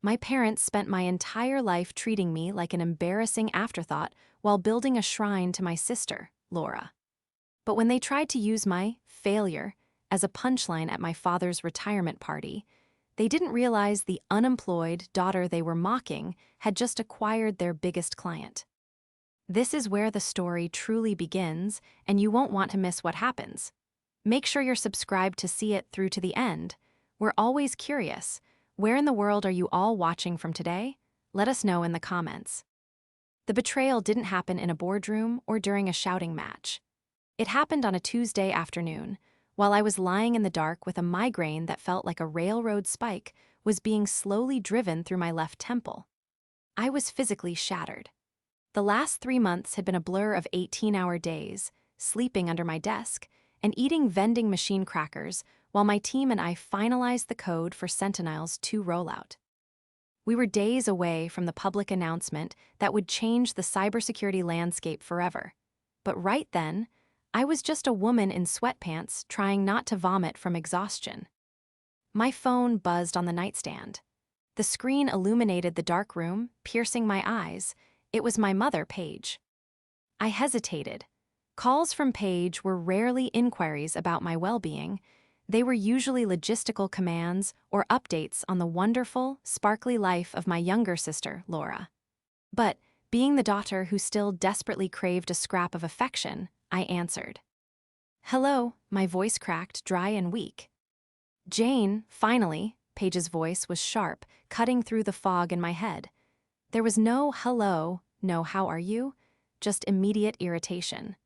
My parents spent my entire life treating me like an embarrassing afterthought while building a shrine to my sister, Laura. But when they tried to use my failure as a punchline at my father's retirement party, they didn't realize the unemployed daughter they were mocking had just acquired their biggest client. This is where the story truly begins, and you won't want to miss what happens. Make sure you're subscribed to see it through to the end. We're always curious. Where in the world are you all watching from today? Let us know in the comments. The betrayal didn't happen in a boardroom or during a shouting match. It happened on a Tuesday afternoon, while I was lying in the dark with a migraine that felt like a railroad spike was being slowly driven through my left temple. I was physically shattered. The last 3 months had been a blur of 18-hour days, sleeping under my desk, and eating vending machine crackers while my team and I finalized the code for Sentinel's 2 rollout. We were days away from the public announcement that would change the cybersecurity landscape forever. But right then, I was just a woman in sweatpants trying not to vomit from exhaustion. My phone buzzed on the nightstand. The screen illuminated the dark room, piercing my eyes. It was my mother, Paige. I hesitated. Calls from Paige were rarely inquiries about my well-being. They were usually logistical commands or updates on the wonderful, sparkly life of my younger sister, Laura. But, being the daughter who still desperately craved a scrap of affection, I answered. "Hello," my voice cracked, dry and weak. "Jane, finally," Paige's voice was sharp, cutting through the fog in my head. There was no hello, no how are you, just immediate irritation.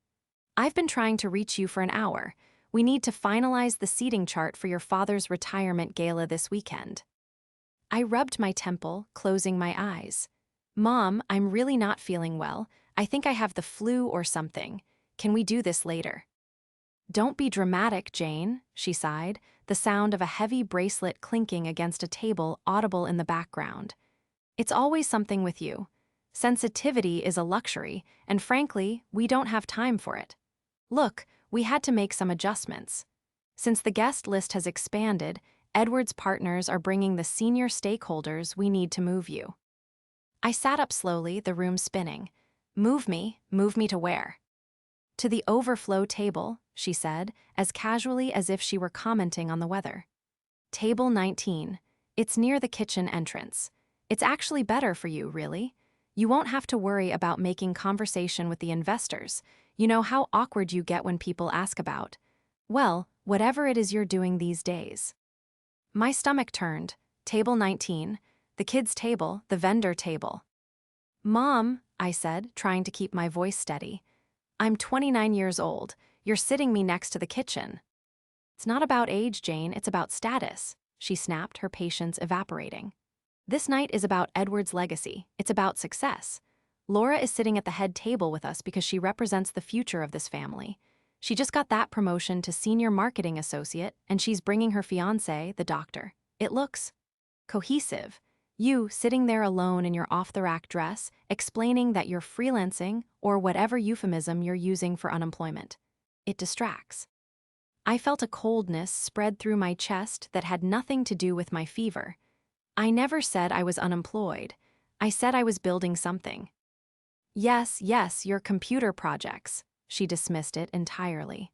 "I've been trying to reach you for an hour. We need to finalize the seating chart for your father's retirement gala this weekend." I rubbed my temple, closing my eyes. "Mom, I'm really not feeling well. I think I have the flu or something. Can we do this later?" "Don't be dramatic, Jane," she sighed, the sound of a heavy bracelet clinking against a table audible in the background. "It's always something with you. Sensitivity is a luxury, and frankly, we don't have time for it. Look, we had to make some adjustments. Since the guest list has expanded, Edward's partners are bringing the senior stakeholders we need to move you." I sat up slowly, the room spinning. Move me to where?" "To the overflow table," she said, as casually as if she were commenting on the weather. "Table 19. It's near the kitchen entrance. It's actually better for you, really. You won't have to worry about making conversation with the investors. You know how awkward you get when people ask about, well, whatever it is you're doing these days." My stomach turned. Table 19. The kids' table, the vendor table. "Mom," I said, trying to keep my voice steady. "I'm 29 years old. You're sitting me next to the kitchen." "It's not about age, Jane, it's about status," she snapped, her patience evaporating. "This night is about Edward's legacy. It's about success. Laura is sitting at the head table with us because she represents the future of this family. She just got that promotion to senior marketing associate, and she's bringing her fiancé, the doctor. It looks cohesive. You sitting there alone in your off-the-rack dress, explaining that you're freelancing or whatever euphemism you're using for unemployment. It distracts." I felt a coldness spread through my chest that had nothing to do with my fever. I never said I was unemployed. I said I was building something. Yes, your computer projects." She dismissed it entirely.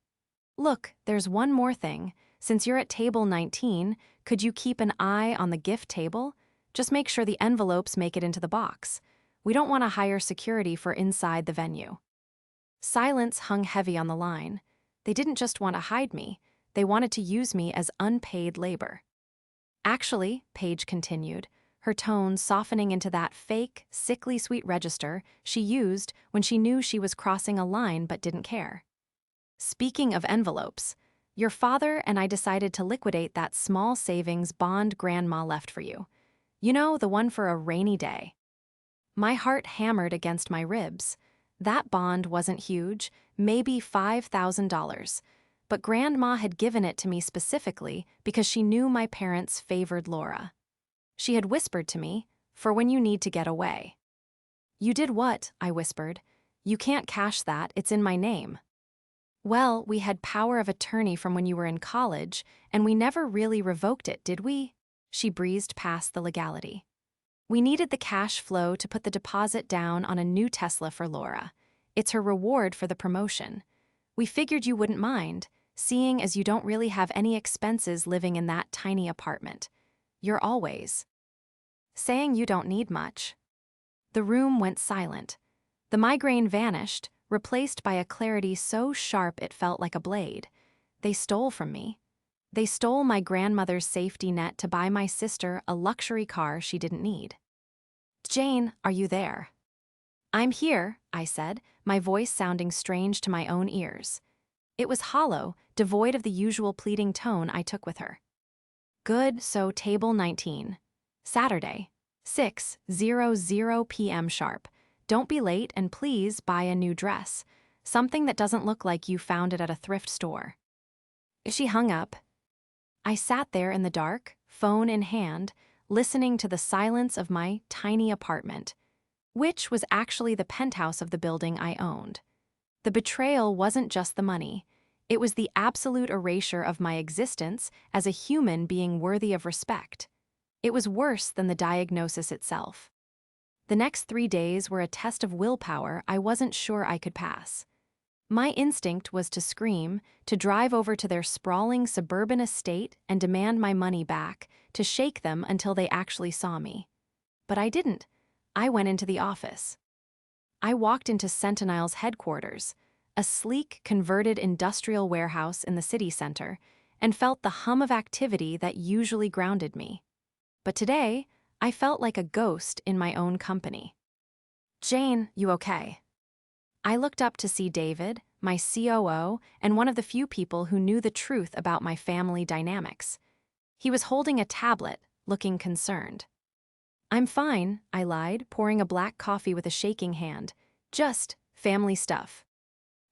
"Look, there's one more thing. Since you're at table 19, could you keep an eye on the gift table? Just make sure the envelopes make it into the box. We don't want to hire security for inside the venue." Silence hung heavy on the line. They didn't just want to hide me, they wanted to use me as unpaid labor. "Actually," Paige continued, her tone softening into that fake, sickly sweet register she used when she knew she was crossing a line but didn't care. "Speaking of envelopes, your father and I decided to liquidate that small savings bond Grandma left for you. You know, the one for a rainy day." My heart hammered against my ribs. That bond wasn't huge, maybe $5,000. But Grandma had given it to me specifically because she knew my parents favored Laura. She had whispered to me, "For when you need to get away." "You did what?" I whispered. "You can't cash that, it's in my name." "Well, we had power of attorney from when you were in college, and we never really revoked it, did we?" She breezed past the legality. We needed the cash flow to put the deposit down on a new Tesla for Laura. It's her reward for the promotion. We figured you wouldn't mind, seeing as you don't really have any expenses living in that tiny apartment. You're always saying you don't need much. The room went silent. The migraine vanished, replaced by a clarity so sharp it felt like a blade. They stole from me. They stole my grandmother's safety net to buy my sister a luxury car she didn't need. Jane, are you there? I'm here, I said, my voice sounding strange to my own ears. It was hollow, devoid of the usual pleading tone I took with her. Good, so table 19. Saturday, 6:00 p.m. sharp. Don't be late and please buy a new dress. Something that doesn't look like you found it at a thrift store. She hung up. I sat there in the dark, phone in hand, listening to the silence of my tiny apartment, which was actually the penthouse of the building I owned. The betrayal wasn't just the money. It was the absolute erasure of my existence as a human being worthy of respect. It was worse than the diagnosis itself. The next 3 days were a test of willpower I wasn't sure I could pass. My instinct was to scream, to drive over to their sprawling suburban estate and demand my money back, to shake them until they actually saw me. But I didn't. I went into the office. I walked into Sentineil's headquarters, a sleek, converted industrial warehouse in the city center, and felt the hum of activity that usually grounded me. But today, I felt like a ghost in my own company. Jane, you okay? I looked up to see David, my COO, and one of the few people who knew the truth about my family dynamics. He was holding a tablet, looking concerned. I'm fine, I lied, pouring a black coffee with a shaking hand. Just family stuff.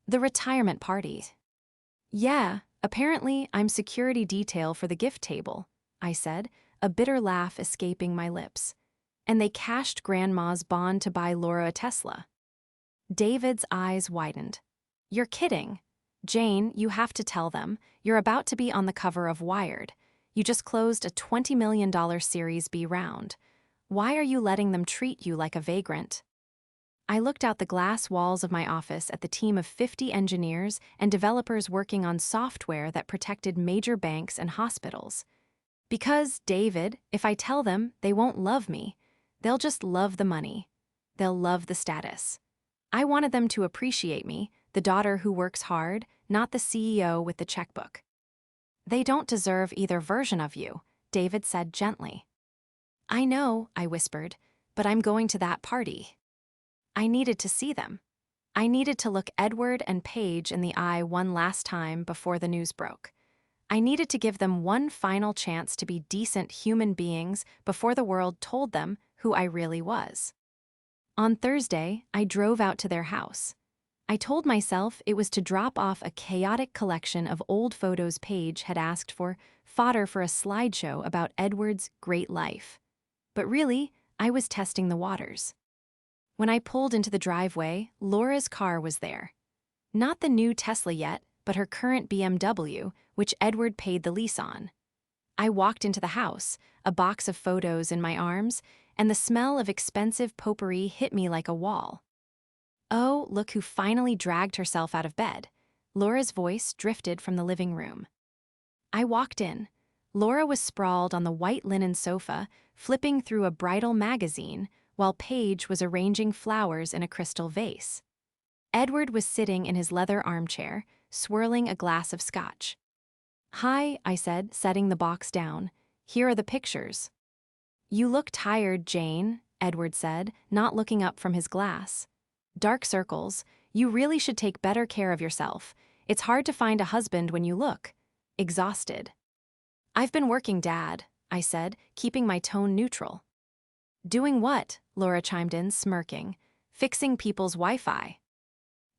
The retirement party. Yeah, apparently I'm security detail for the gift table, I said, a bitter laugh escaping my lips. And they cashed Grandma's bond to buy Laura a Tesla. David's eyes widened. You're kidding. Jane, you have to tell them. You're about to be on the cover of Wired. You just closed a $20 million Series B round. Why are you letting them treat you like a vagrant? I looked out the glass walls of my office at the team of 50 engineers and developers working on software that protected major banks and hospitals. Because, David, if I tell them, they won't love me. They'll just love the money. They'll love the status. I wanted them to appreciate me, the daughter who works hard, not the CEO with the checkbook. They don't deserve either version of you, David said gently. I know, I whispered, but I'm going to that party. I needed to see them. I needed to look Edward and Paige in the eye one last time before the news broke. I needed to give them one final chance to be decent human beings before the world told them who I really was. On Thursday, I drove out to their house. I told myself it was to drop off a chaotic collection of old photos Paige had asked for, fodder for a slideshow about Edward's great life. But really, I was testing the waters. When I pulled into the driveway, Laura's car was there. Not the new Tesla yet, but her current BMW, which Edward paid the lease on. I walked into the house, a box of photos in my arms, and the smell of expensive potpourri hit me like a wall. Oh, look who finally dragged herself out of bed. Laura's voice drifted from the living room. I walked in. Laura was sprawled on the white linen sofa, flipping through a bridal magazine, while Paige was arranging flowers in a crystal vase. Edward was sitting in his leather armchair, swirling a glass of scotch. Hi, I said, setting the box down. Here are the pictures. You look tired, Jane, Edward said, not looking up from his glass. Dark circles. You really should take better care of yourself. It's hard to find a husband when you look exhausted. I've been working, Dad, I said, keeping my tone neutral. Doing what? Laura chimed in, smirking. Fixing people's Wi-Fi.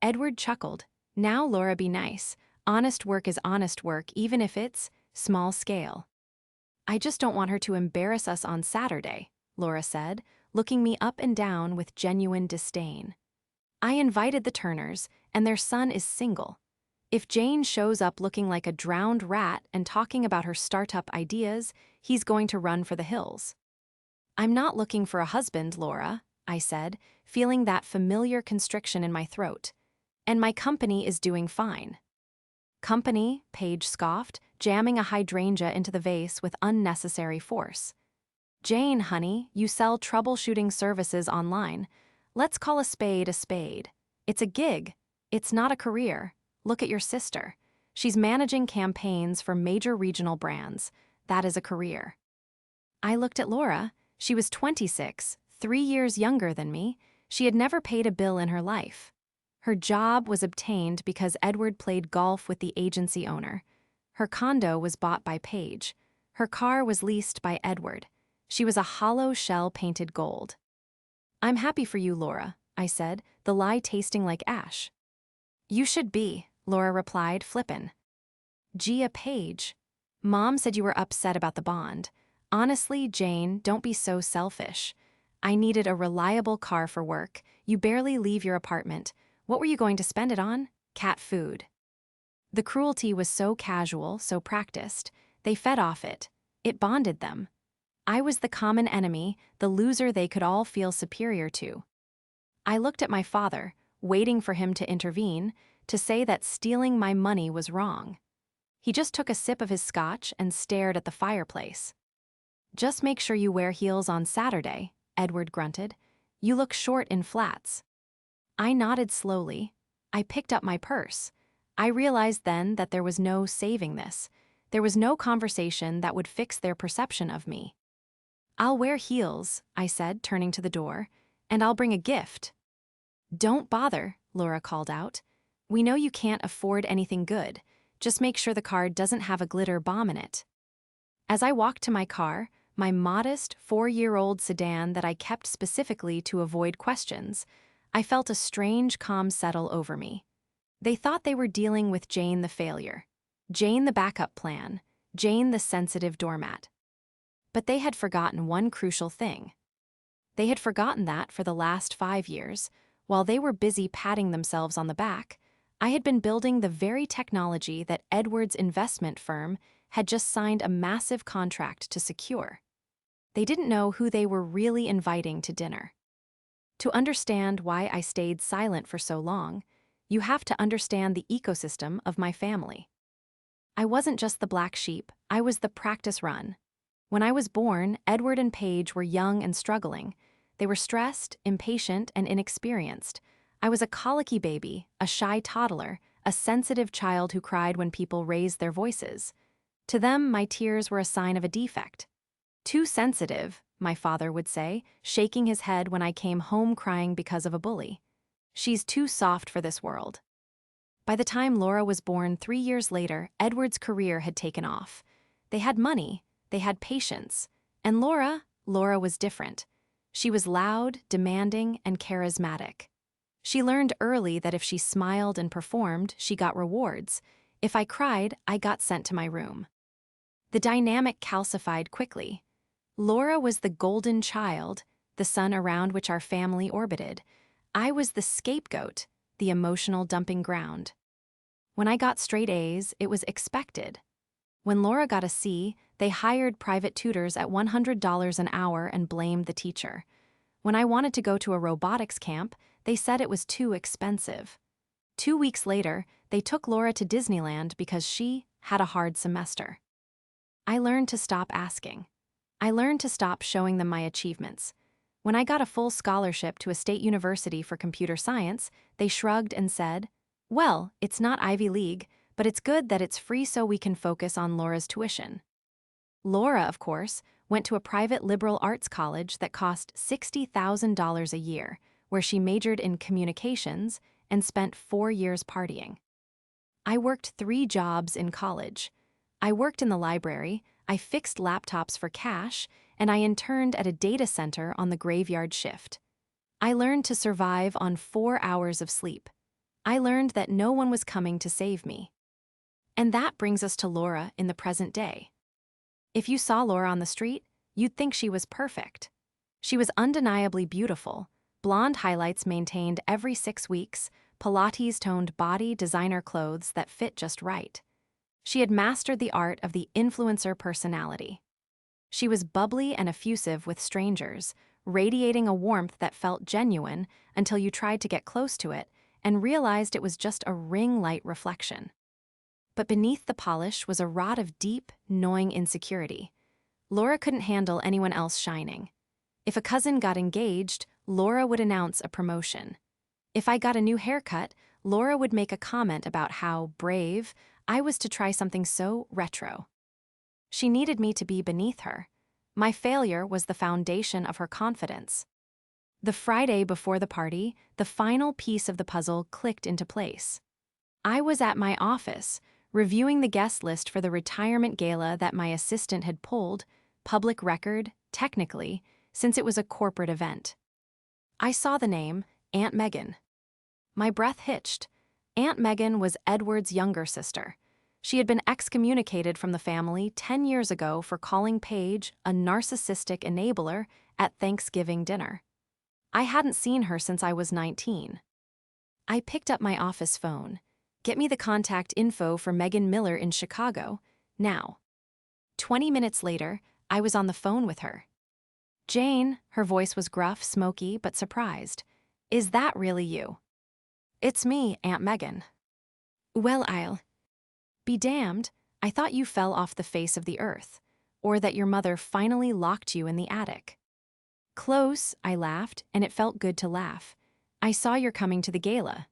Edward chuckled. Now, Laura, be nice. Honest work is honest work, even if it's small scale. I just don't want her to embarrass us on Saturday, Laura said, looking me up and down with genuine disdain. I invited the Turners, and their son is single. If Jane shows up looking like a drowned rat and talking about her startup ideas, he's going to run for the hills. I'm not looking for a husband, Laura, I said, feeling that familiar constriction in my throat. And my company is doing fine. Company, Paige scoffed, jamming a hydrangea into the vase with unnecessary force. Jane, honey, you sell troubleshooting services online. Let's call a spade a spade. It's a gig. It's not a career. Look at your sister. She's managing campaigns for major regional brands. That is a career. I looked at Laura. She was 26, 3 years younger than me. She had never paid a bill in her life. Her job was obtained because Edward played golf with the agency owner. Her condo was bought by Paige. Her car was leased by Edward. She was a hollow shell painted gold. I'm happy for you, Laura, I said, the lie tasting like ash. You should be, Laura replied, flippin'. Gia Paige. Mom said you were upset about the bond. Honestly, Jane, don't be so selfish. I needed a reliable car for work. You barely leave your apartment. What were you going to spend it on? Cat food. The cruelty was so casual, so practiced. They fed off it. It bonded them. I was the common enemy, the loser they could all feel superior to. I looked at my father, waiting for him to intervene, to say that stealing my money was wrong. He just took a sip of his scotch and stared at the fireplace. Just make sure you wear heels on Saturday, Edward grunted. You look short in flats. I nodded slowly. I picked up my purse. I realized then that there was no saving this. There was no conversation that would fix their perception of me. I'll wear heels, I said, turning to the door, and I'll bring a gift. Don't bother, Laura called out. We know you can't afford anything good. Just make sure the card doesn't have a glitter bomb in it. As I walked to my car, my modest 4-year-old sedan that I kept specifically to avoid questions, I felt a strange calm settle over me. They thought they were dealing with Jane the failure, Jane the backup plan, Jane the sensitive doormat. But they had forgotten one crucial thing. They had forgotten that for the last 5 years, while they were busy patting themselves on the back, I had been building the very technology that Edward's investment firm had just signed a massive contract to secure. They didn't know who they were really inviting to dinner. To understand why I stayed silent for so long, you have to understand the ecosystem of my family. I wasn't just the black sheep, I was the practice run. When I was born, Edward and Paige were young and struggling. They were stressed, impatient, and inexperienced. I was a colicky baby, a shy toddler, a sensitive child who cried when people raised their voices. To them, my tears were a sign of a defect. Too sensitive, my father would say, shaking his head when I came home crying because of a bully. She's too soft for this world. By the time Laura was born 3 years later, Edward's career had taken off. They had money, they had patience, and Laura was different. She was loud, demanding, and charismatic. She learned early that if she smiled and performed, she got rewards. If I cried, I got sent to my room. The dynamic calcified quickly. Laura was the golden child, the sun around which our family orbited. I was the scapegoat, the emotional dumping ground. When I got straight A's, it was expected. When Laura got a C, they hired private tutors at $100 an hour and blamed the teacher. When I wanted to go to a robotics camp, they said it was too expensive. 2 weeks later, they took Laura to Disneyland because she had a hard semester. I learned to stop asking. I learned to stop showing them my achievements. When I got a full scholarship to a state university for computer science, they shrugged and said, "Well, it's not Ivy League, but it's good that it's free so we can focus on Laura's tuition." Laura, of course, went to a private liberal arts college that cost $60,000 a year, where she majored in communications and spent 4 years partying. I worked 3 jobs in college. I worked in the library, I fixed laptops for cash, and I interned at a data center on the graveyard shift. I learned to survive on 4 hours of sleep. I learned that no one was coming to save me. And that brings us to Laura in the present day. If you saw Laura on the street, you'd think she was perfect. She was undeniably beautiful, blonde highlights maintained every 6 weeks, Pilates-toned body, designer clothes that fit just right. She had mastered the art of the influencer personality. She was bubbly and effusive with strangers, radiating a warmth that felt genuine until you tried to get close to it and realized it was just a ring light reflection. But beneath the polish was a rod of deep, gnawing insecurity. Laura couldn't handle anyone else shining. If a cousin got engaged, Laura would announce a promotion. If I got a new haircut, Laura would make a comment about how brave I was to try something so retro. She needed me to be beneath her. My failure was the foundation of her confidence. The Friday before the party, the final piece of the puzzle clicked into place. I was at my office, reviewing the guest list for the retirement gala that my assistant had pulled, public record, technically, since it was a corporate event. I saw the name, Aunt Megan. My breath hitched. Aunt Megan was Edward's younger sister. She had been excommunicated from the family 10 years ago for calling Paige a narcissistic enabler at Thanksgiving dinner. I hadn't seen her since I was 19. I picked up my office phone. Get me the contact info for Megan Miller in Chicago, now. 20 minutes later, I was on the phone with her. Jane, her voice was gruff, smoky, but surprised. Is that really you? It's me, Aunt Megan. Well, I'll be damned, I thought you fell off the face of the earth, or that your mother finally locked you in the attic. Close, I laughed, and it felt good to laugh. I saw you're coming to the gala.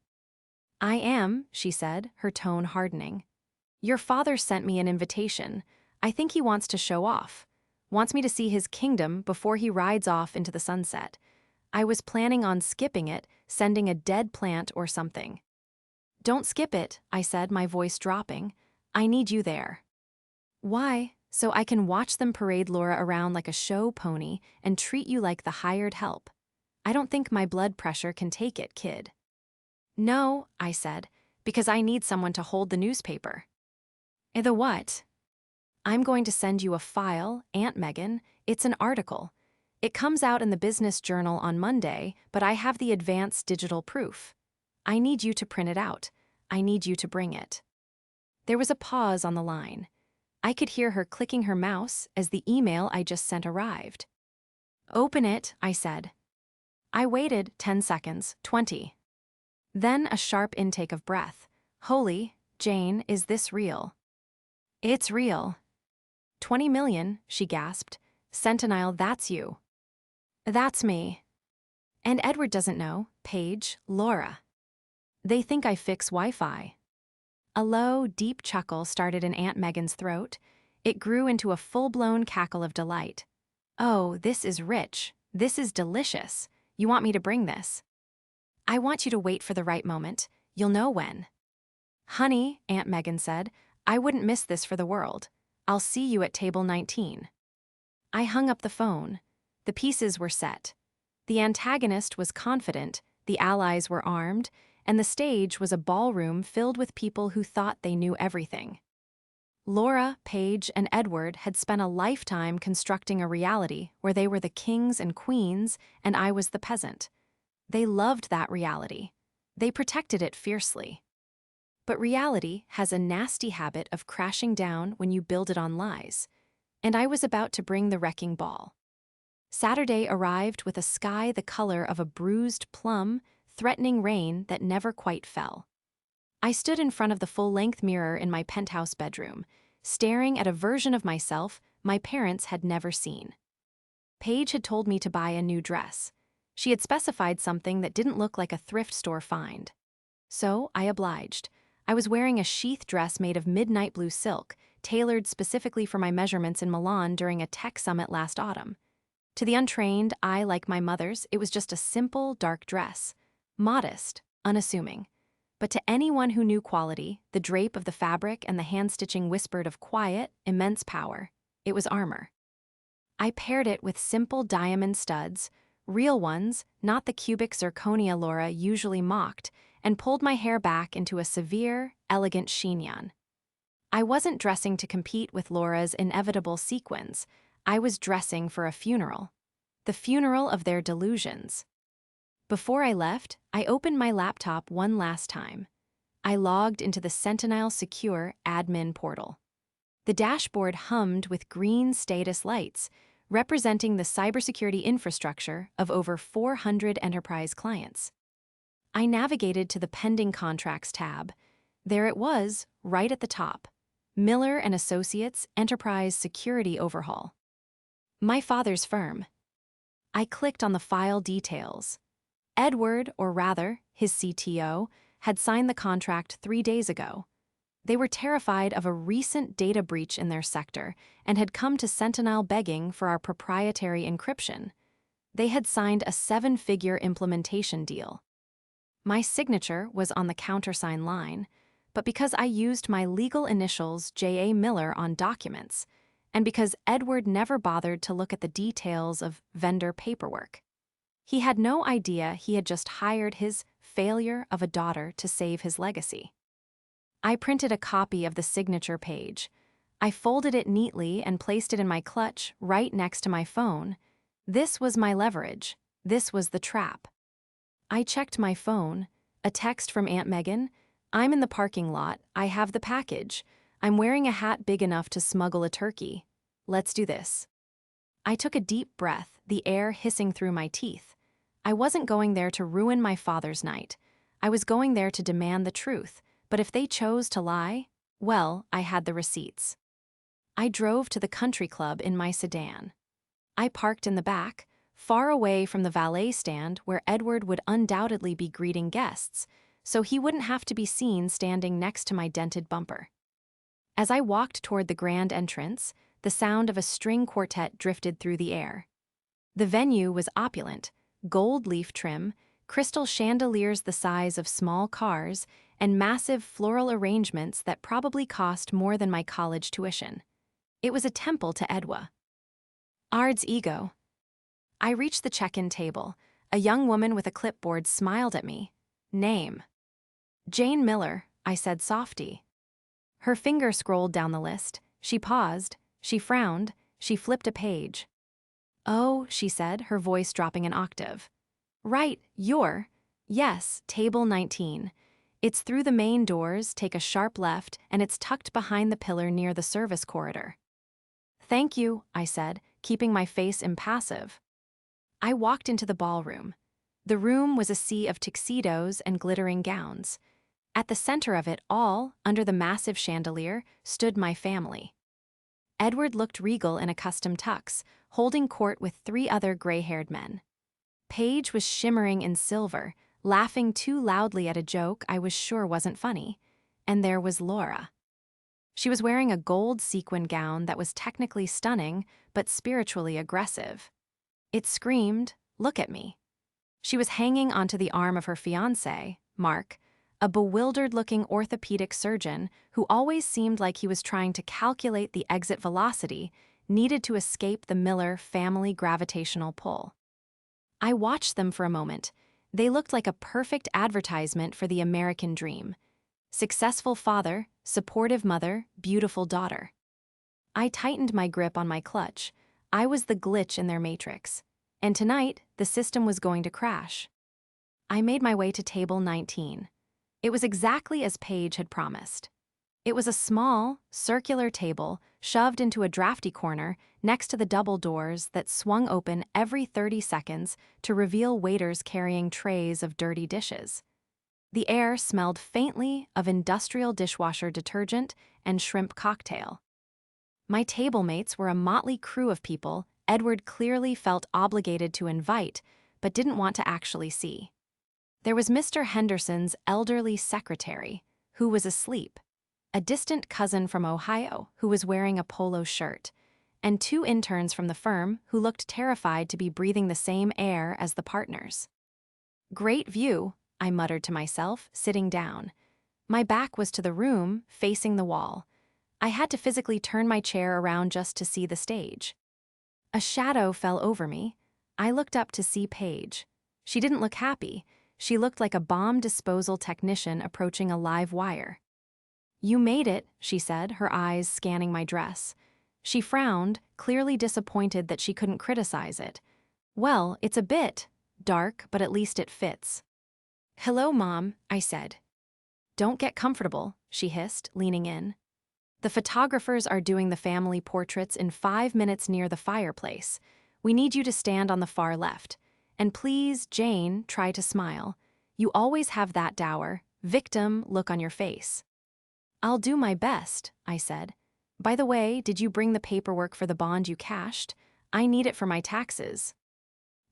I am, she said, her tone hardening. Your father sent me an invitation. I think he wants to show off. Wants me to see his kingdom before he rides off into the sunset. I was planning on skipping it, sending a dead plant or something. Don't skip it, I said, my voice dropping. I need you there. Why? So I can watch them parade Laura around like a show pony and treat you like the hired help. I don't think my blood pressure can take it, kid. No, I said, because I need someone to hold the newspaper. The what? I'm going to send you a file, Aunt Megan. It's an article. It comes out in the Business Journal on Monday, but I have the advanced digital proof. I need you to print it out. I need you to bring it. There was a pause on the line. I could hear her clicking her mouse as the email I just sent arrived. Open it, I said. I waited 10 seconds, 20. Then a sharp intake of breath. Holy, Jane, is this real? It's real. 20 million, she gasped. Sentinel, that's you. That's me. And Edward doesn't know, Paige, Laura. They think I fix Wi-Fi. A low, deep chuckle started in Aunt Megan's throat. It grew into a full-blown cackle of delight. Oh, this is rich. This is delicious. You want me to bring this? I want you to wait for the right moment. You'll know when. Honey, Aunt Megan said, I wouldn't miss this for the world. I'll see you at table 19. I hung up the phone. The pieces were set. The antagonist was confident, the allies were armed, and the stage was a ballroom filled with people who thought they knew everything. Laura, Paige, and Edward had spent a lifetime constructing a reality where they were the kings and queens and I was the peasant. They loved that reality. They protected it fiercely. But reality has a nasty habit of crashing down when you build it on lies, and I was about to bring the wrecking ball. Saturday arrived with a sky the color of a bruised plum, threatening rain that never quite fell. I stood in front of the full-length mirror in my penthouse bedroom, staring at a version of myself my parents had never seen. Paige had told me to buy a new dress. She had specified something that didn't look like a thrift store find. So I obliged. I was wearing a sheath dress made of midnight blue silk, tailored specifically for my measurements in Milan during a tech summit last autumn. To the untrained eye like my mother's, it was just a simple, dark dress. Modest, unassuming. But to anyone who knew quality, the drape of the fabric and the hand-stitching whispered of quiet, immense power. It was armor. I paired it with simple diamond studs, real ones, not the cubic zirconia Laura usually mocked, and pulled my hair back into a severe, elegant chignon. I wasn't dressing to compete with Laura's inevitable sequins. I was dressing for a funeral. The funeral of their delusions. Before I left, I opened my laptop one last time. I logged into the Sentinel Secure admin portal. The dashboard hummed with green status lights, representing the cybersecurity infrastructure of over 400 enterprise clients. I navigated to the Pending Contracts tab. There it was, right at the top. Miller and Associates Enterprise Security Overhaul. My father's firm. I clicked on the file details. Edward, or rather, his CTO, had signed the contract 3 days ago. They were terrified of a recent data breach in their sector and had come to Sentinel begging for our proprietary encryption. They had signed a 7-figure implementation deal. My signature was on the countersign line, but because I used my legal initials J.A. Miller on documents, and because Edward never bothered to look at the details of vendor paperwork. He had no idea he had just hired his failure of a daughter to save his legacy. I printed a copy of the signature page. I folded it neatly and placed it in my clutch right next to my phone. This was my leverage. This was the trap. I checked my phone. A text from Aunt Megan. I'm in the parking lot. I have the package. I'm wearing a hat big enough to smuggle a turkey. Let's do this. I took a deep breath, the air hissing through my teeth. I wasn't going there to ruin my father's night. I was going there to demand the truth, but if they chose to lie, well, I had the receipts. I drove to the country club in my sedan. I parked in the back, far away from the valet stand where Edward would undoubtedly be greeting guests, so he wouldn't have to be seen standing next to my dented bumper. As I walked toward the grand entrance, the sound of a string quartet drifted through the air. The venue was opulent, gold leaf trim, crystal chandeliers the size of small cars, and massive floral arrangements that probably cost more than my college tuition. It was a temple to Edwa. Ard's ego. I reached the check-in table. A young woman with a clipboard smiled at me. Name. Jane Miller, I said softly. Her finger scrolled down the list. She paused. She frowned. She flipped a page. Oh, she said, her voice dropping an octave. Right, yes, table 19. It's through the main doors, take a sharp left, and it's tucked behind the pillar near the service corridor. Thank you, I said, keeping my face impassive. I walked into the ballroom. The room was a sea of tuxedos and glittering gowns. At the center of it all, under the massive chandelier, stood my family. Edward looked regal in a custom tux, holding court with 3 other gray-haired men. Paige was shimmering in silver, laughing too loudly at a joke I was sure wasn't funny. And there was Laura. She was wearing a gold sequin gown that was technically stunning, but spiritually aggressive. It screamed, "Look at me." She was hanging onto the arm of her fiancé, Mark, a bewildered-looking orthopedic surgeon who always seemed like he was trying to calculate the exit velocity needed to escape the Miller family gravitational pull. I watched them for a moment. They looked like a perfect advertisement for the American dream. Successful father, supportive mother, beautiful daughter. I tightened my grip on my clutch. I was the glitch in their matrix. And tonight, the system was going to crash. I made my way to table 19. It was exactly as Paige had promised. It was a small, circular table shoved into a drafty corner next to the double doors that swung open every 30 seconds to reveal waiters carrying trays of dirty dishes. The air smelled faintly of industrial dishwasher detergent and shrimp cocktail. My table mates were a motley crew of people Edward clearly felt obligated to invite, but didn't want to actually see. There was Mr. Henderson's elderly secretary, who was asleep, a distant cousin from Ohio who was wearing a polo shirt, and 2 interns from the firm who looked terrified to be breathing the same air as the partners. Great view, I muttered to myself, sitting down. My back was to the room, facing the wall. I had to physically turn my chair around just to see the stage. A shadow fell over me. I looked up to see Paige. She didn't look happy. She looked like a bomb disposal technician approaching a live wire. You made it, she said, her eyes scanning my dress. She frowned, clearly disappointed that she couldn't criticize it. Well, it's a bit dark, but at least it fits. Hello, Mom, I said. Don't get comfortable, she hissed, leaning in. The photographers are doing the family portraits in 5 minutes near the fireplace. We need you to stand on the far left. And please, Jane, try to smile. You always have that dour, victim look on your face. I'll do my best, I said. By the way, did you bring the paperwork for the bond you cashed? I need it for my taxes.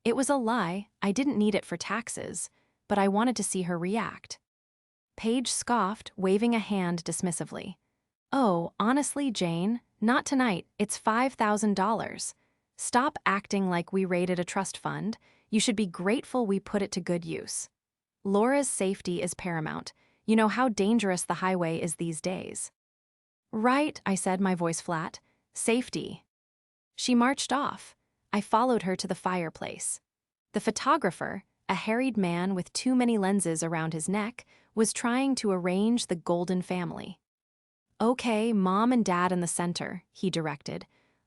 It was a lie, I didn't need it for taxes, but I wanted to see her react. Paige scoffed, waving a hand dismissively. Oh, honestly, Jane, not tonight, it's $5,000. Stop acting like we raided a trust fund. You should be grateful we put it to good use. Laura's safety is paramount. You know how dangerous the highway is these days. Right, I said, my voice flat. Safety. She marched off. I followed her to the fireplace. The photographer, a harried man with too many lenses around his neck, was trying to arrange the golden family. Okay, Mom and Dad in the center, he directed.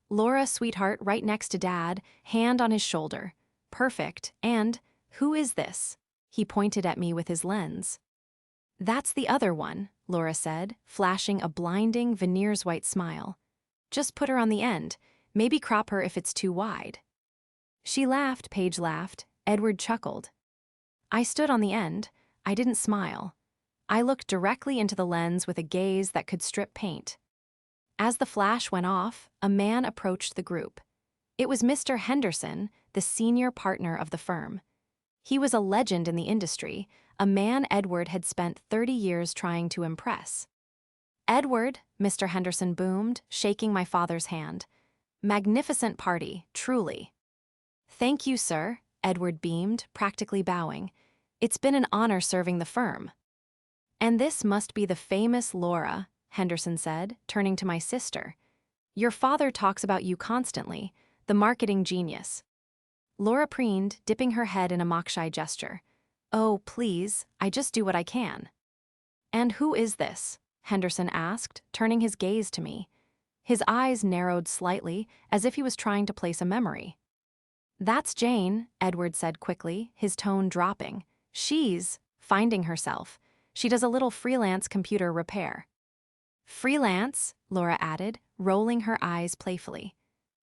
Laura, sweetheart, right next to Dad, hand on his shoulder. Perfect, and, who is this? He pointed at me with his lens. That's the other one, Laura said, flashing a blinding veneers white smile. Just put her on the end, maybe crop her if it's too wide. She laughed, Paige laughed, Edward chuckled. I stood on the end, I didn't smile. I looked directly into the lens with a gaze that could strip paint. As the flash went off, a man approached the group. It was Mr. Henderson, the senior partner of the firm. He was a legend in the industry, a man Edward had spent 30 years trying to impress. Edward, Mr. Henderson boomed, shaking my father's hand. Magnificent party, truly. Thank you, sir, Edward beamed, practically bowing. It's been an honor serving the firm. And this must be the famous Laura, Henderson said, turning to my sister. Your father talks about you constantly, the marketing genius. Laura preened, dipping her head in a mock-shy gesture. Oh, please, I just do what I can. And who is this? Henderson asked, turning his gaze to me. His eyes narrowed slightly, as if he was trying to place a memory. That's Jane, Edward said quickly, his tone dropping. She's finding herself. She does a little freelance computer repair. Freelance, Laura added, rolling her eyes playfully.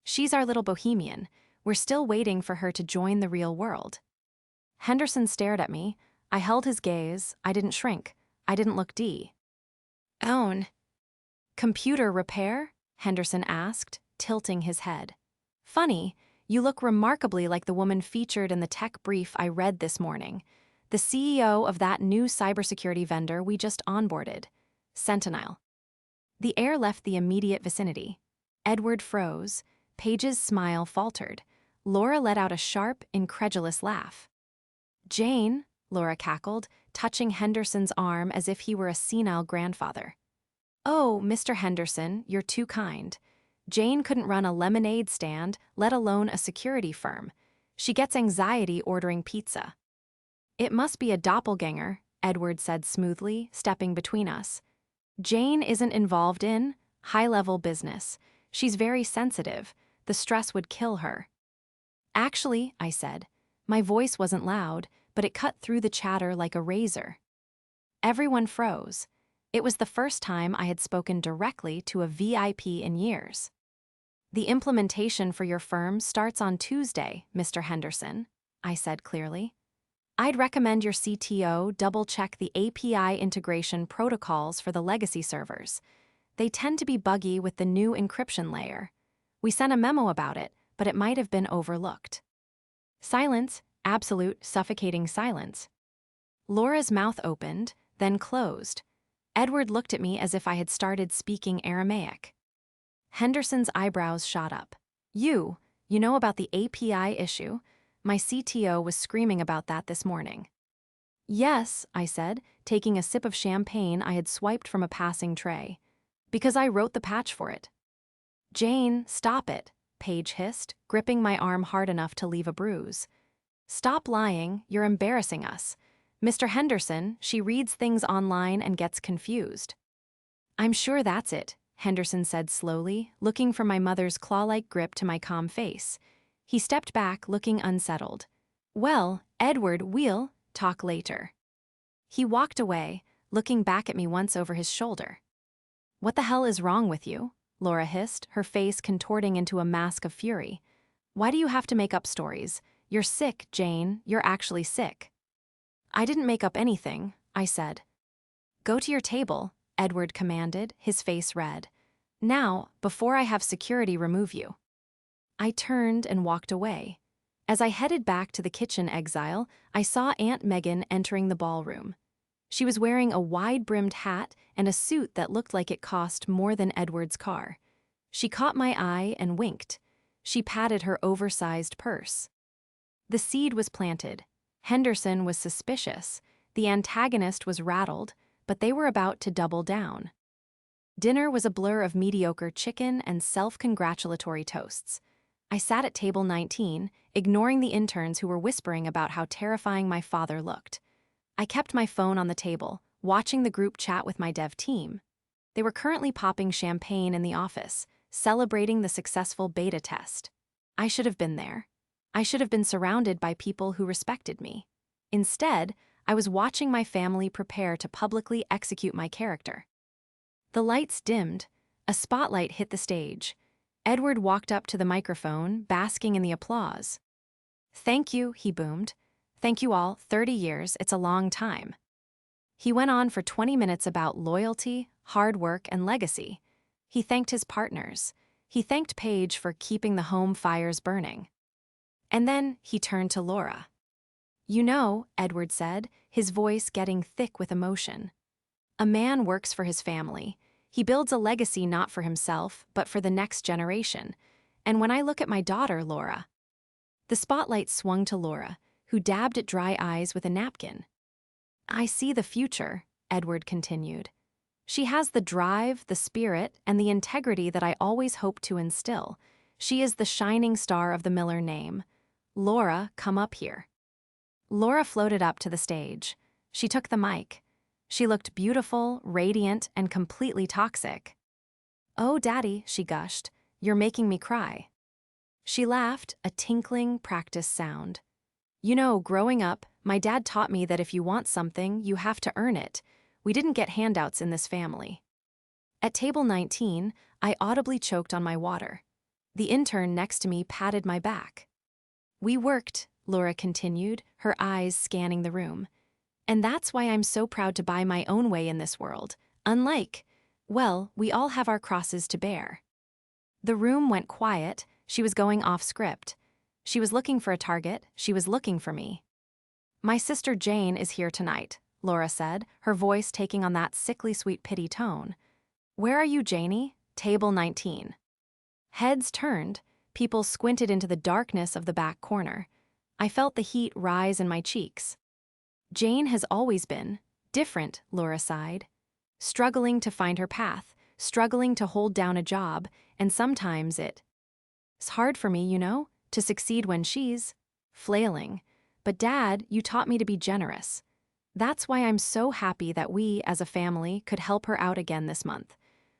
She's our little bohemian. We're still waiting for her to join the real world. Henderson stared at me. I held his gaze. I didn't shrink. I didn't look Own. Computer repair? Henderson asked, tilting his head. Funny, you look remarkably like the woman featured in the tech brief I read this morning. The CEO of that new cybersecurity vendor we just onboarded. Sentinel. The air left the immediate vicinity. Edward froze. Paige's smile faltered. Laura let out a sharp, incredulous laugh. Jane, Laura cackled, touching Henderson's arm as if he were a senile grandfather. Oh, Mr. Henderson, you're too kind. Jane couldn't run a lemonade stand, let alone a security firm. She gets anxiety ordering pizza. It must be a doppelganger, Edward said smoothly, stepping between us. Jane isn't involved in high-level business. She's very sensitive. The stress would kill her. Actually, I said. My voice wasn't loud, but it cut through the chatter like a razor. Everyone froze. It was the first time I had spoken directly to a VIP in years. The implementation for your firm starts on Tuesday, Mr. Henderson, I said clearly. I'd recommend your CTO double-check the API integration protocols for the legacy servers. They tend to be buggy with the new encryption layer. We sent a memo about it, but it might have been overlooked. Silence, absolute, suffocating silence. Laura's mouth opened, then closed. Edward looked at me as if I had started speaking Aramaic. Henderson's eyebrows shot up. You know about the API issue? My CTO was screaming about that this morning. Yes, I said, taking a sip of champagne I had swiped from a passing tray. Because I wrote the patch for it. Jane, stop it, Paige hissed, gripping my arm hard enough to leave a bruise. Stop lying, you're embarrassing us. Mr. Henderson, she reads things online and gets confused. I'm sure that's it, Henderson said slowly, looking from my mother's claw-like grip to my calm face. He stepped back, looking unsettled. Well, Edward, we'll talk later. He walked away, looking back at me once over his shoulder. What the hell is wrong with you? Laura hissed, her face contorting into a mask of fury. Why do you have to make up stories? You're sick, Jane, you're actually sick. I didn't make up anything, I said. Go to your table, Edward commanded, his face red. Now, before I have security remove you. I turned and walked away. As I headed back to the kitchen exile, I saw Aunt Megan entering the ballroom. She was wearing a wide-brimmed hat and a suit that looked like it cost more than Edward's car. She caught my eye and winked. She patted her oversized purse. The seed was planted. Henderson was suspicious. The antagonist was rattled, but they were about to double down. Dinner was a blur of mediocre chicken and self-congratulatory toasts. I sat at table 19, ignoring the interns who were whispering about how terrifying my father looked. I kept my phone on the table, watching the group chat with my dev team. They were currently popping champagne in the office, celebrating the successful beta test. I should have been there. I should have been surrounded by people who respected me. Instead, I was watching my family prepare to publicly execute my character. The lights dimmed. A spotlight hit the stage. Edward walked up to the microphone, basking in the applause. Thank you, he boomed. Thank you all, 30 years, it's a long time. He went on for 20 minutes about loyalty, hard work, and legacy. He thanked his partners. He thanked Paige for keeping the home fires burning. And then he turned to Laura. You know, Edward said, his voice getting thick with emotion. A man works for his family. He builds a legacy not for himself, but for the next generation. And when I look at my daughter, Laura. The spotlight swung to Laura, who dabbed at dry eyes with a napkin. I see the future, Edward continued. She has the drive, the spirit, and the integrity that I always hoped to instill. She is the shining star of the Miller name. Laura, come up here. Laura floated up to the stage. She took the mic. She looked beautiful, radiant, and completely toxic. Oh, Daddy, she gushed, you're making me cry. She laughed, a tinkling, practiced sound. You know, growing up, my dad taught me that if you want something, you have to earn it. We didn't get handouts in this family. At table 19, I audibly choked on my water. The intern next to me patted my back. We worked, Laura continued, her eyes scanning the room. And that's why I'm so proud to buy my own way in this world. Unlike, well, we all have our crosses to bear. The room went quiet. She was going off script. She was looking for a target. She was looking for me. My sister Jane is here tonight, Laura said, her voice taking on that sickly sweet pity tone. Where are you, Janie? Table 19. Heads turned. People squinted into the darkness of the back corner. I felt the heat rise in my cheeks. Jane has always been different, Laura sighed. Struggling to find her path, struggling to hold down a job, and sometimes it's hard for me, you know, to succeed when she's flailing. But Dad, you taught me to be generous. That's why I'm so happy that we, as a family, could help her out again this month.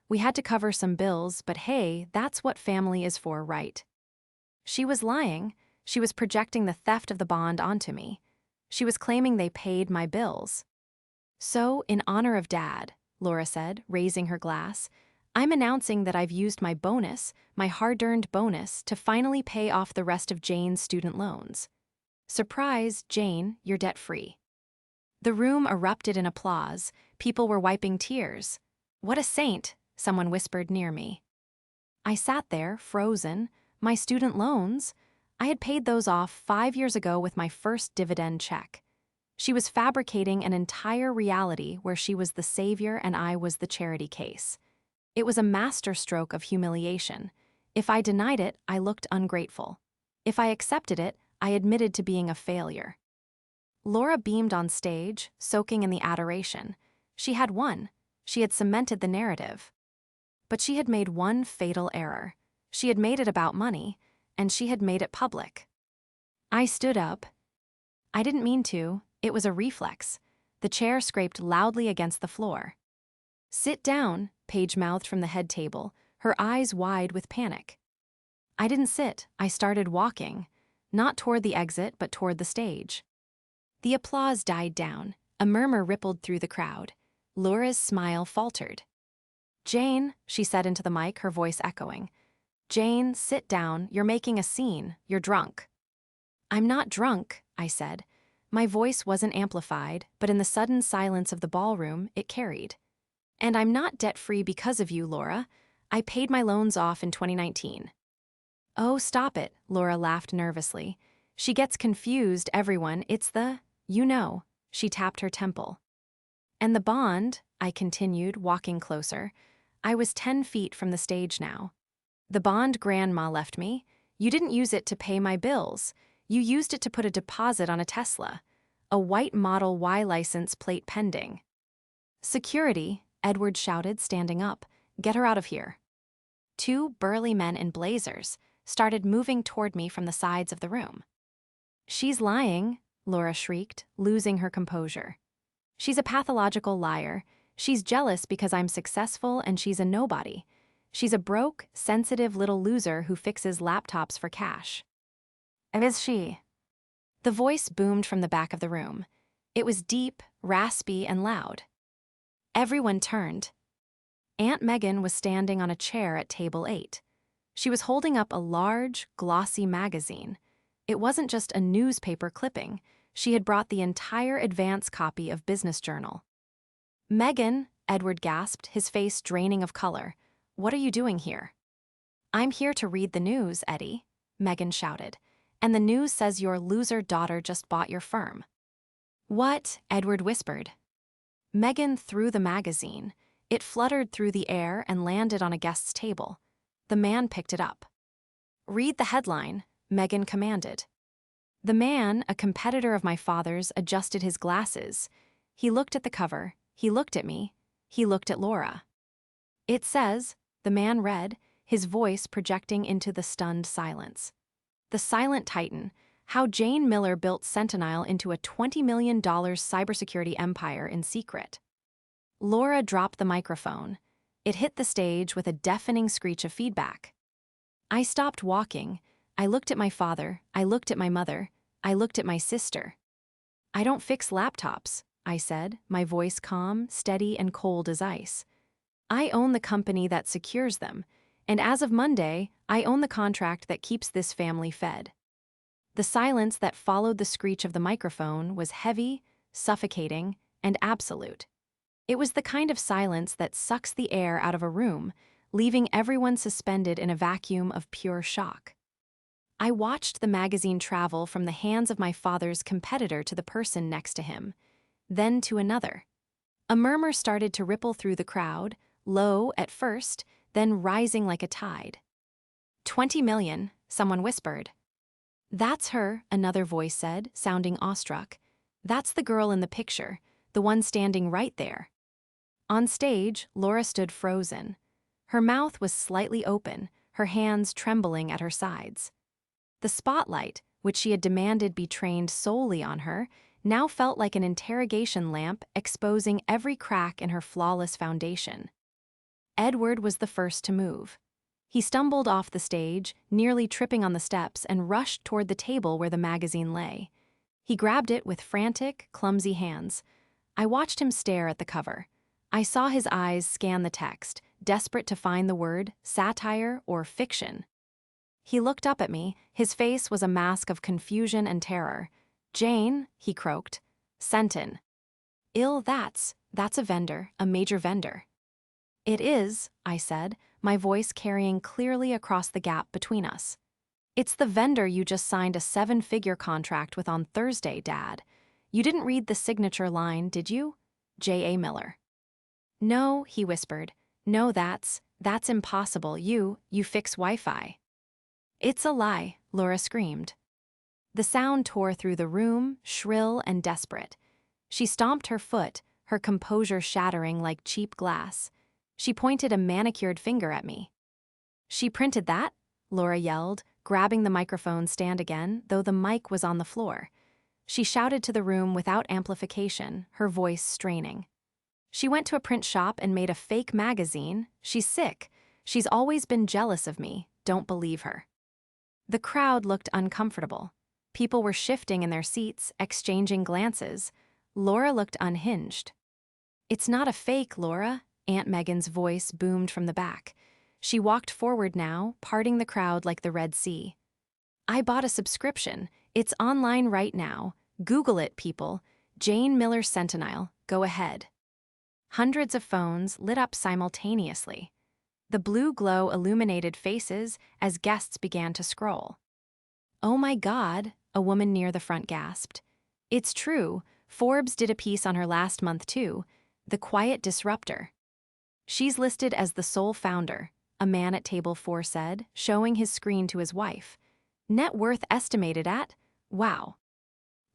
We had to cover some bills, but hey, that's what family is for, right? She was lying. She was projecting the theft of the bond onto me. She was claiming they paid my bills. So, in honor of Dad, Laura said, raising her glass, I'm announcing that I've used my bonus, my hard-earned bonus, to finally pay off the rest of Jane's student loans. Surprise, Jane, you're debt-free. The room erupted in applause. People were wiping tears. What a saint, someone whispered near me. I sat there, frozen. My student loans? I had paid those off 5 years ago with my first dividend check. She was fabricating an entire reality where she was the savior and I was the charity case. It was a masterstroke of humiliation. If I denied it, I looked ungrateful. If I accepted it, I admitted to being a failure. Laura beamed on stage, soaking in the adoration. She had won. She had cemented the narrative. But she had made one fatal error. She had made it about money, and she had made it public. I stood up. I didn't mean to. It was a reflex. The chair scraped loudly against the floor. Sit down, Paige mouthed from the head table, her eyes wide with panic. I didn't sit. I started walking. Not toward the exit, but toward the stage. The applause died down. A murmur rippled through the crowd. Laura's smile faltered. Jane, she said into the mic, her voice echoing. Jane, sit down, you're making a scene, you're drunk. I'm not drunk, I said. My voice wasn't amplified, but in the sudden silence of the ballroom, it carried. And I'm not debt-free because of you, Laura. I paid my loans off in 2019. Oh, stop it, Laura laughed nervously. She gets confused, everyone, it's the, she tapped her temple. And the bond, I continued, walking closer. I was 10 feet from the stage now. The bond Grandma left me. You didn't use it to pay my bills. You used it to put a deposit on a Tesla. A white Model Y license plate pending. Security, Edward shouted, standing up. Get her out of here. Two burly men in blazers started moving toward me from the sides of the room. She's lying, Laura shrieked, losing her composure. She's a pathological liar. She's jealous because I'm successful and she's a nobody. She's a broke, sensitive little loser who fixes laptops for cash. And is she? The voice boomed from the back of the room. It was deep, raspy, and loud. Everyone turned. Aunt Megan was standing on a chair at table 8. She was holding up a large, glossy magazine. It wasn't just a newspaper clipping. She had brought the entire advance copy of Business Journal. Megan, Edward gasped, his face draining of color. What are you doing here? I'm here to read the news, Eddie, Megan shouted. And the news says your loser daughter just bought your firm. What? Edward whispered. Megan threw the magazine. It fluttered through the air and landed on a guest's table. The man picked it up. Read the headline, Megan commanded. The man, a competitor of my father's, adjusted his glasses. He looked at the cover. He looked at me. He looked at Laura. It says, the man read, his voice projecting into the stunned silence. The Silent Titan, how Jane Miller built Sentinel into a $20 million cybersecurity empire in secret. Laura dropped the microphone. It hit the stage with a deafening screech of feedback. I stopped walking. I looked at my father. I looked at my mother. I looked at my sister. I don't fix laptops, I said, my voice calm, steady, and cold as ice. I own the company that secures them, and as of Monday, I own the contract that keeps this family fed. The silence that followed the screech of the microphone was heavy, suffocating, and absolute. It was the kind of silence that sucks the air out of a room, leaving everyone suspended in a vacuum of pure shock. I watched the magazine travel from the hands of my father's competitor to the person next to him, then to another. A murmur started to ripple through the crowd, low at first, then rising like a tide. 20 million, someone whispered. That's her, another voice said, sounding awestruck. That's the girl in the picture, the one standing right there. On stage, Laura stood frozen. Her mouth was slightly open, her hands trembling at her sides. The spotlight, which she had demanded be trained solely on her, now felt like an interrogation lamp exposing every crack in her flawless foundation. Edward was the first to move. He stumbled off the stage, nearly tripping on the steps, and rushed toward the table where the magazine lay. He grabbed it with frantic, clumsy hands. I watched him stare at the cover. I saw his eyes scan the text, desperate to find the word satire or fiction. He looked up at me. His face was a mask of confusion and terror. Jane, he croaked. Sentin. That's a vendor, a major vendor. It is, I said, my voice carrying clearly across the gap between us. It's the vendor you just signed a 7-figure contract with on Thursday, Dad. You didn't read the signature line, did you? J.A. Miller. No, he whispered. No, that's impossible. You fix Wi-Fi. It's a lie, Laura screamed. The sound tore through the room, shrill and desperate. She stomped her foot, her composure shattering like cheap glass. She pointed a manicured finger at me. She printed that? Laura yelled, grabbing the microphone stand again, though the mic was on the floor. She shouted to the room without amplification, her voice straining. She went to a print shop and made a fake magazine. She's sick. She's always been jealous of me. Don't believe her. The crowd looked uncomfortable. People were shifting in their seats, exchanging glances. Laura looked unhinged. It's not a fake, Laura. Aunt Megan's voice boomed from the back. She walked forward now, parting the crowd like the Red Sea. I bought a subscription. It's online right now. Google it, people. Jane Miller Sentinel, go ahead. Hundreds of phones lit up simultaneously. The blue glow illuminated faces as guests began to scroll. "Oh my God," a woman near the front gasped. "It's true, Forbes did a piece on her last month too, The Quiet Disruptor." "She's listed as the sole founder," a man at table 4 said, showing his screen to his wife. "Net worth estimated at, wow."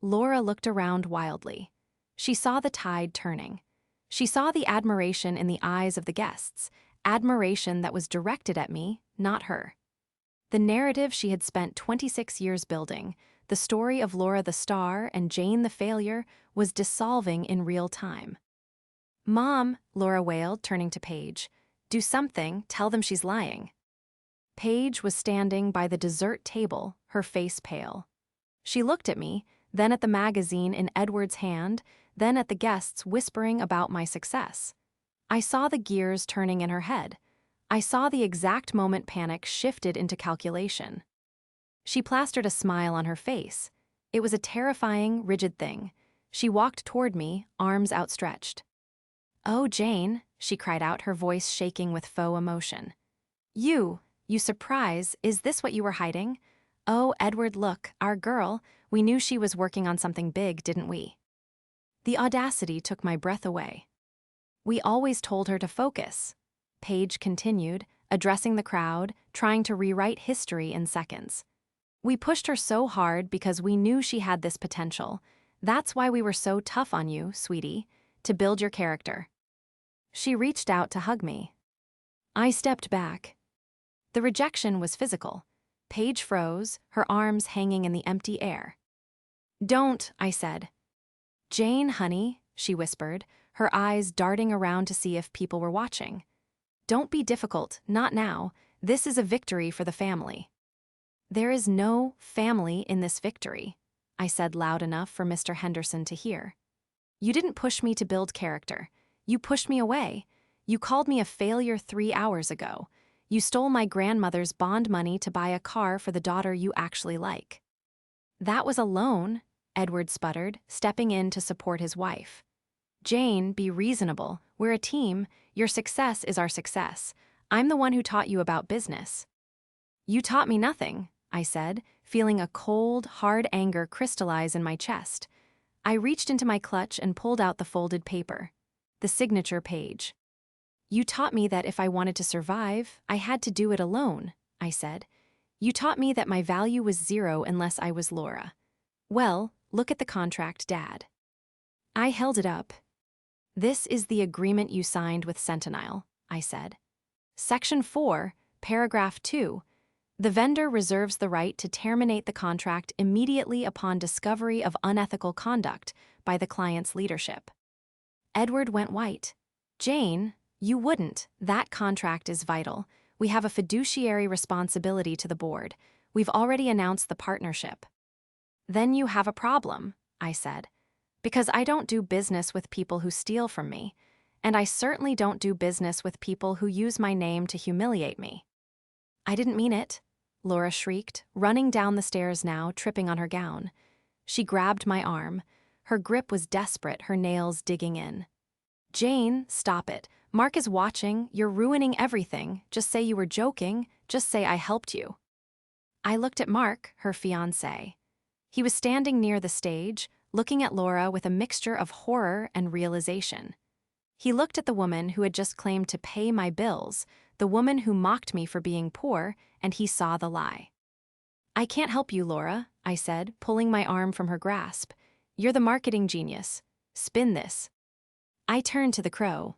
Laura looked around wildly. She saw the tide turning. She saw the admiration in the eyes of the guests, admiration that was directed at me, not her. The narrative she had spent 26 years building, the story of Laura the star and Jane the failure, was dissolving in real time. "Mom," Laura wailed, turning to Paige. "Do something, tell them she's lying." Paige was standing by the dessert table, her face pale. She looked at me, then at the magazine in Edward's hand, then at the guests whispering about my success. I saw the gears turning in her head. I saw the exact moment panic shifted into calculation. She plastered a smile on her face. It was a terrifying, rigid thing. She walked toward me, arms outstretched. "Oh, Jane," she cried out, her voice shaking with faux emotion. You surprise, is this what you were hiding? Oh, Edward, look, our girl, we knew she was working on something big, didn't we?" The audacity took my breath away. "We always told her to focus," Paige continued, addressing the crowd, trying to rewrite history in seconds. "We pushed her so hard because we knew she had this potential. That's why we were so tough on you, sweetie, to build your character." She reached out to hug me. I stepped back. The rejection was physical. Paige froze, her arms hanging in the empty air. "Don't," I said. "Jane, honey," she whispered, her eyes darting around to see if people were watching. "Don't be difficult, not now. This is a victory for the family." "There is no family in this victory," I said loud enough for Mr. Henderson to hear. "You didn't push me to build character. You pushed me away. You called me a failure 3 hours ago. You stole my grandmother's bond money to buy a car for the daughter you actually like." "That was a loan," Edward sputtered, stepping in to support his wife. "Jane, be reasonable. We're a team. Your success is our success. I'm the one who taught you about business." "You taught me nothing," I said, feeling a cold, hard anger crystallize in my chest. I reached into my clutch and pulled out the folded paper. The signature page. "You taught me that if I wanted to survive, I had to do it alone," I said. "You taught me that my value was 0 unless I was Laura. Well, look at the contract, Dad." I held it up. "This is the agreement you signed with Sentinel," I said. "Section 4, paragraph 2. The vendor reserves the right to terminate the contract immediately upon discovery of unethical conduct by the client's leadership." Edward went white. "Jane, you wouldn't. That contract is vital. We have a fiduciary responsibility to the board. We've already announced the partnership." "Then you have a problem," I said, "because I don't do business with people who steal from me, and I certainly don't do business with people who use my name to humiliate me." "I didn't mean it," Laura shrieked, running down the stairs now, tripping on her gown. She grabbed my arm. Her grip was desperate, her nails digging in. "Jane, stop it. Mark is watching. You're ruining everything. Just say you were joking. Just say I helped you." I looked at Mark, her fiancé. He was standing near the stage, looking at Laura with a mixture of horror and realization. He looked at the woman who had just claimed to pay my bills, the woman who mocked me for being poor, and he saw the lie. "I can't help you, Laura," I said, pulling my arm from her grasp. "You're the marketing genius. Spin this." I turned to the crow.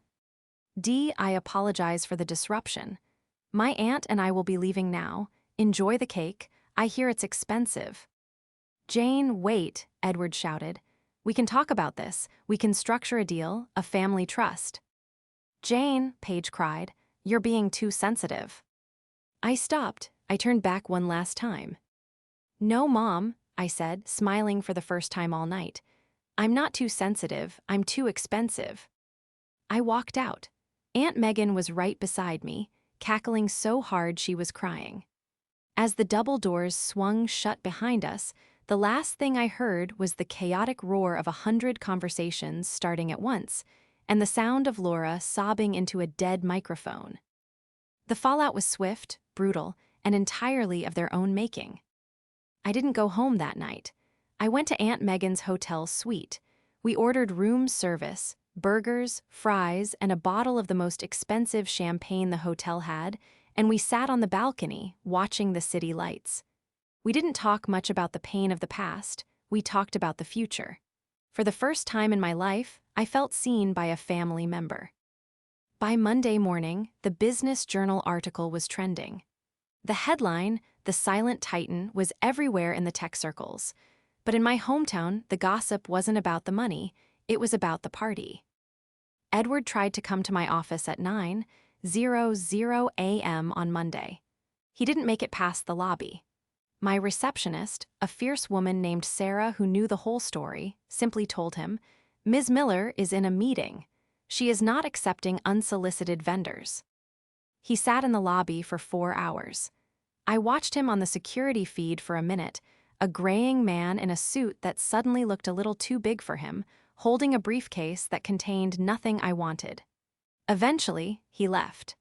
I apologize for the disruption. My aunt and I will be leaving now. Enjoy the cake. I hear it's expensive." "Jane, wait," Edward shouted. "We can talk about this. We can structure a deal, a family trust." "Jane," Paige cried, "you're being too sensitive." I stopped. I turned back one last time. "No, Mom," I said, smiling for the first time all night. "I'm not too sensitive. I'm too expensive." I walked out. Aunt Megan was right beside me, cackling so hard she was crying. As the double doors swung shut behind us, the last thing I heard was the chaotic roar of 100 conversations starting at once, and the sound of Laura sobbing into a dead microphone. The fallout was swift, brutal, and entirely of their own making. I didn't go home that night. I went to Aunt Megan's hotel suite. We ordered room service, burgers, fries, and a bottle of the most expensive champagne the hotel had, and we sat on the balcony, watching the city lights. We didn't talk much about the pain of the past, we talked about the future. For the first time in my life, I felt seen by a family member. By Monday morning, the Business Journal article was trending. The headline, "The Silent Titan," was everywhere in the tech circles. But in my hometown, the gossip wasn't about the money, it was about the party. Edward tried to come to my office at 9:00 a.m. on Monday. He didn't make it past the lobby. My receptionist, a fierce woman named Sarah who knew the whole story, simply told him, "Ms. Miller is in a meeting. She is not accepting unsolicited vendors." He sat in the lobby for 4 hours. I watched him on the security feed for a minute, a graying man in a suit that suddenly looked a little too big for him, holding a briefcase that contained nothing I wanted. Eventually, he left.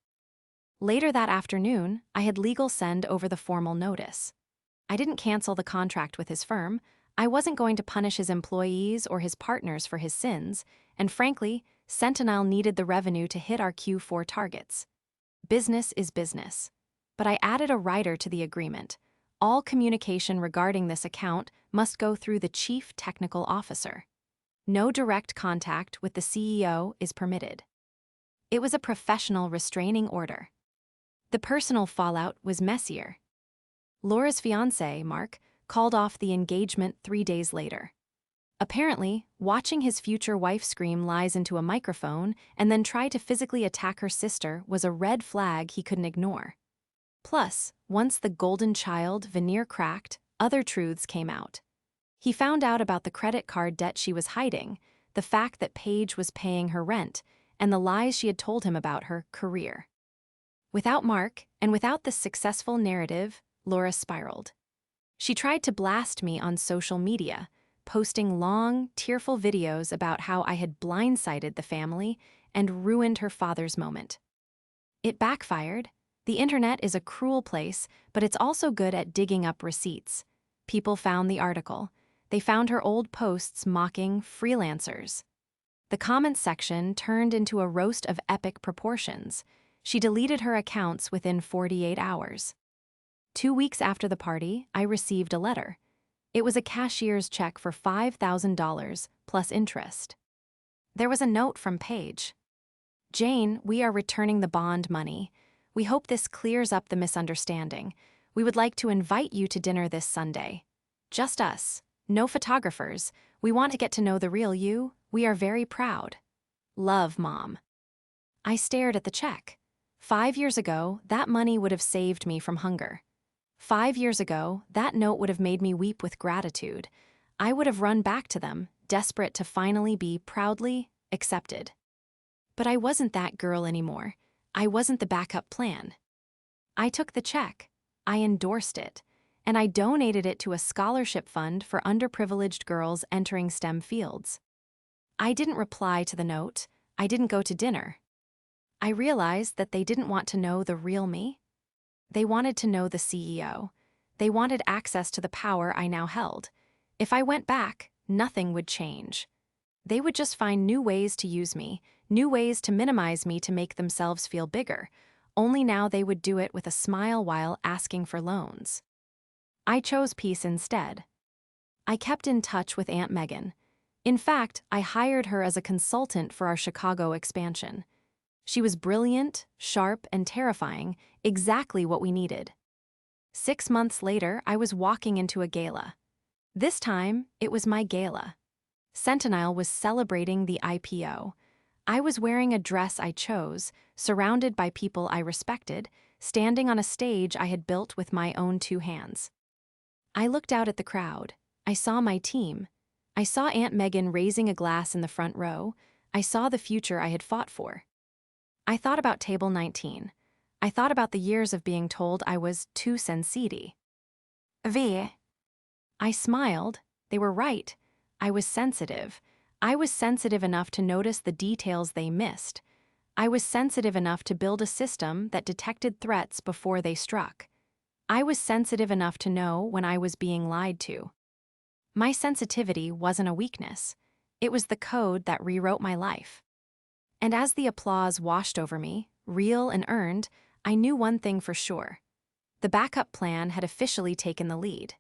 Later that afternoon, I had legal send over the formal notice. I didn't cancel the contract with his firm. I wasn't going to punish his employees or his partners for his sins, and frankly, Sentinel needed the revenue to hit our Q4 targets. Business is business. But I added a rider to the agreement. All communication regarding this account must go through the Chief Technical Officer. No direct contact with the CEO is permitted. It was a professional restraining order. The personal fallout was messier. Laura's fiancé, Mark, called off the engagement 3 days later. Apparently, watching his future wife scream lies into a microphone and then try to physically attack her sister was a red flag he couldn't ignore. Plus, once the golden child veneer cracked, other truths came out. He found out about the credit card debt she was hiding, the fact that Paige was paying her rent, and the lies she had told him about her career. Without Mark, and without this successful narrative, Laura spiraled. She tried to blast me on social media, posting long, tearful videos about how I had blindsided the family and ruined her father's moment. It backfired. The internet is a cruel place, but it's also good at digging up receipts. People found the article. They found her old posts mocking freelancers. The comments section turned into a roast of epic proportions. She deleted her accounts within 48 hours. 2 weeks after the party, I received a letter. It was a cashier's check for $5,000 plus interest. There was a note from Paige. "Jane, we are returning the bond money. We hope this clears up the misunderstanding. We would like to invite you to dinner this Sunday. Just us. No photographers. We want to get to know the real you. We are very proud. Love, Mom." I stared at the check. 5 years ago, that money would have saved me from hunger. 5 years ago, that note would have made me weep with gratitude. I would have run back to them, desperate to finally be proudly accepted. But I wasn't that girl anymore. I wasn't the backup plan. I took the check, I endorsed it, and I donated it to a scholarship fund for underprivileged girls entering STEM fields. I didn't reply to the note. I didn't go to dinner. I realized that they didn't want to know the real me. They wanted to know the CEO. They wanted access to the power I now held. If I went back, nothing would change. They would just find new ways to use me, new ways to minimize me to make themselves feel bigger. Only now they would do it with a smile while asking for loans. I chose peace instead. I kept in touch with Aunt Megan. In fact, I hired her as a consultant for our Chicago expansion. She was brilliant, sharp, and terrifying, exactly what we needed. 6 months later, I was walking into a gala. This time, it was my gala. Sentinel was celebrating the IPO. I was wearing a dress I chose, surrounded by people I respected, standing on a stage I had built with my own 2 hands. I looked out at the crowd. I saw my team. I saw Aunt Megan raising a glass in the front row. I saw the future I had fought for. I thought about table 19. I thought about the years of being told I was too sensitive. V. I smiled. They were right. I was sensitive. I was sensitive enough to notice the details they missed. I was sensitive enough to build a system that detected threats before they struck. I was sensitive enough to know when I was being lied to. My sensitivity wasn't a weakness. It was the code that rewrote my life. And as the applause washed over me, real and earned, I knew one thing for sure. The backup plan had officially taken the lead.